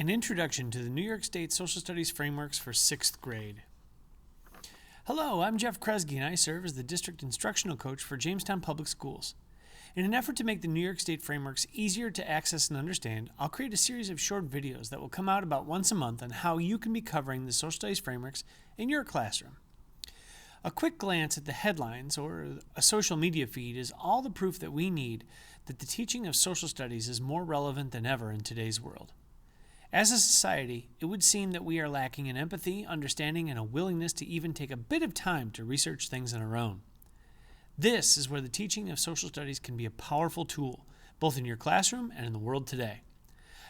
An Introduction to the New York State Social Studies Frameworks for 6th grade. Hello, I'm Jeff Kresge and I serve as the District Instructional Coach for Jamestown Public Schools. In an effort to make the New York State Frameworks easier to access and understand, I'll create a series of short videos that will come out about once a month on how you can be covering the Social Studies Frameworks in your classroom. A quick glance at the headlines or a social media feed is all the proof that we need that the teaching of social studies is more relevant than ever in today's world. As a society, it would seem that we are lacking in empathy, understanding, and a willingness to even take a bit of time to research things on our own. This is where the teaching of social studies can be a powerful tool, both in your classroom and in the world today.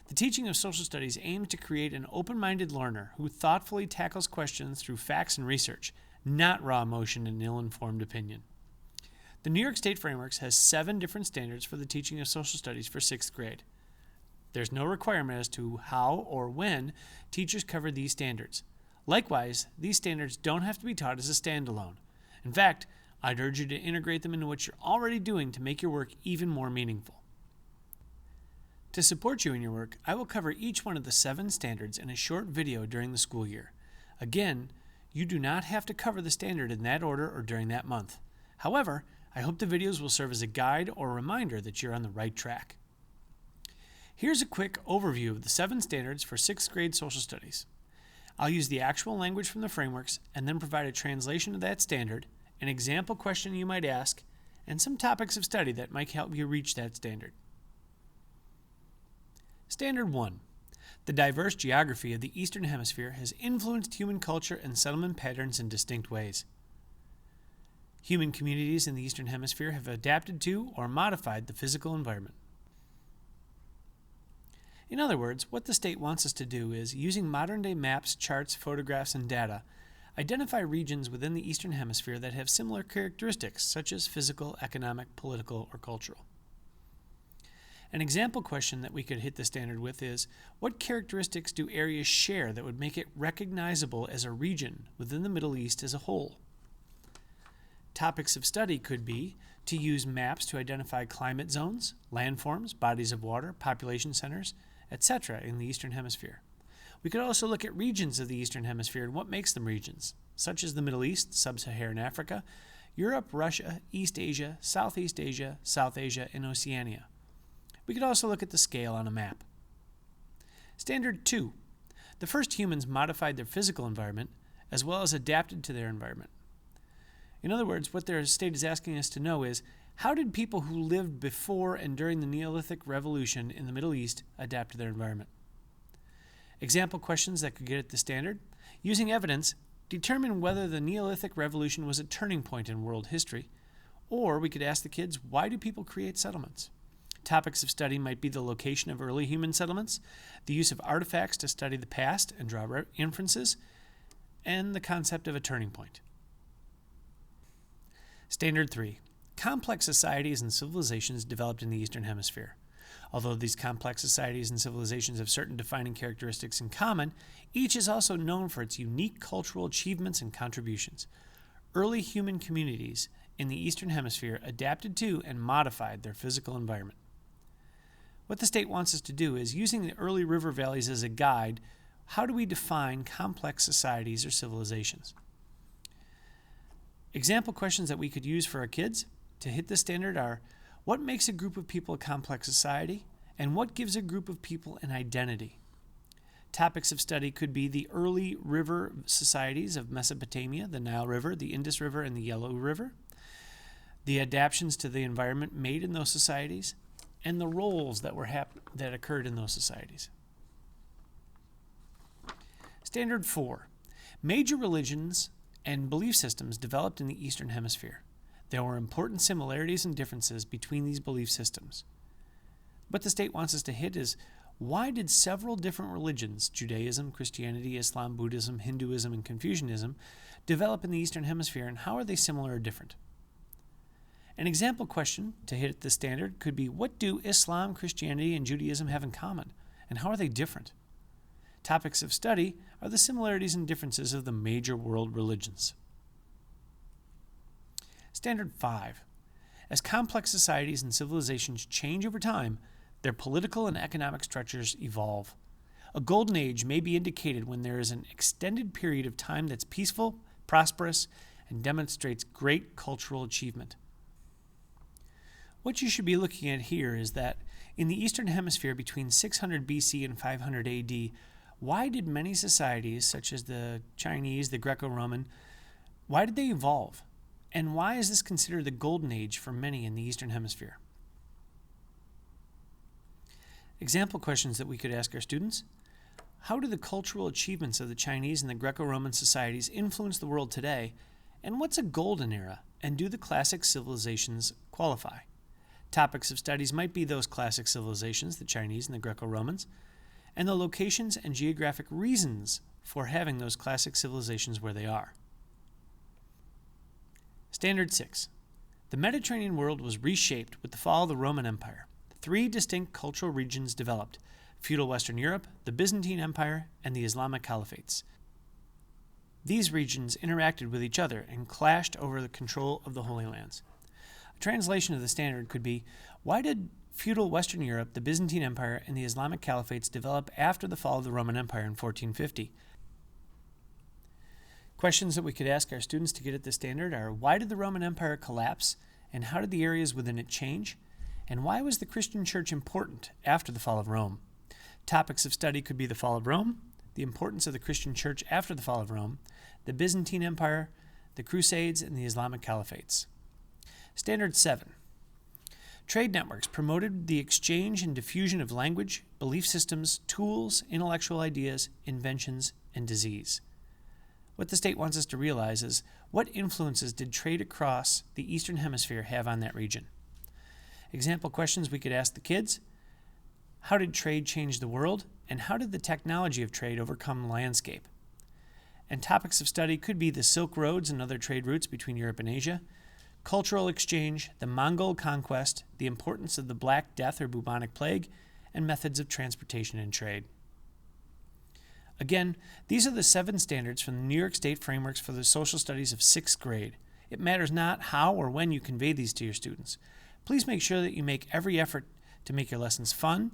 The teaching of social studies aims to create an open-minded learner who thoughtfully tackles questions through facts and research, not raw emotion and ill-informed opinion. The New York State Frameworks has 7 different standards for the teaching of social studies for 6th grade. There's no requirement as to how or when teachers cover these standards. Likewise, these standards don't have to be taught as a standalone. In fact, I'd urge you to integrate them into what you're already doing to make your work even more meaningful. To support you in your work, I will cover each one of the 7 standards in a short video during the school year. Again, you do not have to cover the standard in that order or during that month. However, I hope the videos will serve as a guide or a reminder that you're on the right track. Here's a quick overview of the 7 standards for 6th grade social studies. I'll use the actual language from the frameworks and then provide a translation of that standard, an example question you might ask, and some topics of study that might help you reach that standard. Standard 1. The diverse geography of the Eastern Hemisphere has influenced human culture and settlement patterns in distinct ways. Human communities in the Eastern Hemisphere have adapted to or modified the physical environment. In other words, what the state wants us to do is, using modern-day maps, charts, photographs, and data, identify regions within the Eastern Hemisphere that have similar characteristics, such as physical, economic, political, or cultural. An example question that we could hit the standard with is, what characteristics do areas share that would make it recognizable as a region within the Middle East as a whole? Topics of study could be to use maps to identify climate zones, landforms, bodies of water, population centers, etc. in the Eastern Hemisphere. We could also look at regions of the Eastern Hemisphere and what makes them regions, such as the Middle East, Sub-Saharan Africa, Europe, Russia, East Asia, Southeast Asia, South Asia, and Oceania. We could also look at the scale on a map. Standard 2. The first humans modified their physical environment as well as adapted to their environment. In other words, what their state is asking us to know is, how did people who lived before and during the Neolithic Revolution in the Middle East adapt to their environment? Example questions that could get at the standard. Using evidence, determine whether the Neolithic Revolution was a turning point in world history. Or we could ask the kids, why do people create settlements? Topics of study might be the location of early human settlements, the use of artifacts to study the past and draw inferences, and the concept of a turning point. Standard 3. Complex societies and civilizations developed in the Eastern Hemisphere. Although these complex societies and civilizations have certain defining characteristics in common, each is also known for its unique cultural achievements and contributions. Early human communities in the Eastern Hemisphere adapted to and modified their physical environment. What the state wants us to do is, using the early river valleys as a guide, how do we define complex societies or civilizations? Example questions that we could use for our kids to hit the standard are, what makes a group of people a complex society, and what gives a group of people an identity? Topics of study could be the early river societies of Mesopotamia, the Nile River, the Indus River, and the Yellow River, the adaptations to the environment made in those societies, and the roles that occurred in those societies. Standard 4. Major religions and belief systems developed in the Eastern Hemisphere. There were important similarities and differences between these belief systems. What the state wants us to hit is, why did several different religions, Judaism, Christianity, Islam, Buddhism, Hinduism, and Confucianism, develop in the Eastern Hemisphere, and how are they similar or different? An example question to hit the standard could be, what do Islam, Christianity, and Judaism have in common, and how are they different? Topics of study are the similarities and differences of the major world religions. Standard 5. As complex societies and civilizations change over time, their political and economic structures evolve. A golden age may be indicated when there is an extended period of time that's peaceful, prosperous, and demonstrates great cultural achievement. What you should be looking at here is that in the Eastern Hemisphere between 600 BC and 500 AD, why did many societies, such as the Chinese, the Greco-Roman, why did they evolve? And why is this considered the golden age for many in the Eastern Hemisphere? Example questions that we could ask our students. How do the cultural achievements of the Chinese and the Greco-Roman societies influence the world today? And what's a golden era? And do the classic civilizations qualify? Topics of studies might be those classic civilizations, the Chinese and the Greco-Romans, and the locations and geographic reasons for having those classic civilizations where they are. Standard 6. The Mediterranean world was reshaped with the fall of the Roman Empire. 3 distinct cultural regions developed: feudal Western Europe, the Byzantine Empire, and the Islamic Caliphates. These regions interacted with each other and clashed over the control of the Holy Lands. A translation of the standard could be, why did feudal Western Europe, the Byzantine Empire, and the Islamic Caliphates develop after the fall of the Roman Empire in 1450? Questions that we could ask our students to get at the standard are, why did the Roman Empire collapse, and how did the areas within it change? And why was the Christian church important after the fall of Rome? Topics of study could be the fall of Rome, the importance of the Christian church after the fall of Rome, the Byzantine Empire, the Crusades, and the Islamic Caliphates. Standard 7. Trade networks promoted the exchange and diffusion of language, belief systems, tools, intellectual ideas, inventions, and disease. What the state wants us to realize is, what influences did trade across the Eastern Hemisphere have on that region? Example questions we could ask the kids. How did trade change the world? And how did the technology of trade overcome the landscape? And topics of study could be the Silk Roads and other trade routes between Europe and Asia, cultural exchange, the Mongol conquest, the importance of the Black Death or bubonic plague, and methods of transportation and trade. Again, these are the 7 standards from the New York State Frameworks for the Social Studies of 6th grade. It matters not how or when you convey these to your students. Please make sure that you make every effort to make your lessons fun,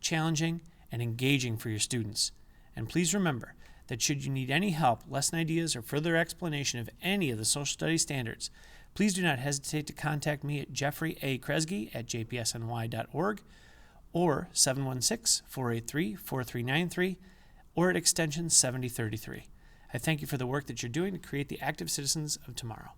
challenging, and engaging for your students. And please remember that should you need any help, lesson ideas, or further explanation of any of the social studies standards, please do not hesitate to contact me at jeffreyaKresge@jpsny.org or 716-483-4393 or at extension 7033. I thank you for the work that you're doing to create the active citizens of tomorrow.